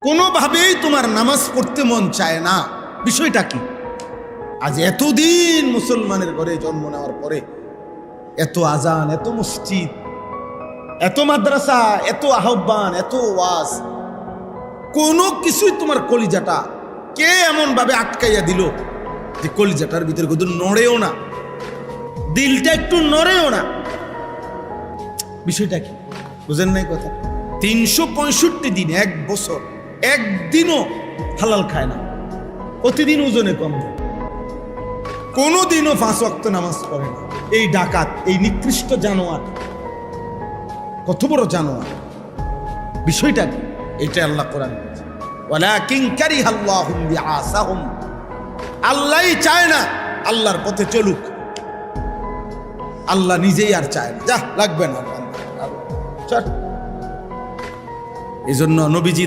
কোনোভাবেই তোমার নামাজ পড়তে মন চায় না। বিষয়টা কি? আজ এতদিন মুসলমানের ঘরে জন্ম নেওয়ার পরে এত আজান, এত মসজিদ, এত মাদ্রাসা, এত আহ্বান, এত ওয়াজ, কোনো কিছুই তোমার কলিজাটা কে এমন ভাবে আটকাইয়া দিল যে কলিজাটার ভিতরে কোথাও নড়েও না, দিলটা একটু নড়েও না। বিষয়টা কি বুঝেন নাই কথা? 365 দিন, এক বছর একদিনও হালাল খায় না, প্রতিদিন ওজনে কম, কোনোদিনও 5 ওয়াক্ত নামাজ পড়ে না। এই ডাকাত, এই নিকৃষ্ট জানোয়ার, কত বড় জানোয়ার! বিষয়টা কি? এটা আল্লাহ কোরআন বলছে, ওয়ালাকিন কারিহাল্লাহু বিআসাহুম, আল্লাহই চায় না আল্লাহর পথে চলুক, আল্লাহ নিজেই আর চায় না, যা লাগবে না। এই জন্য নবীজি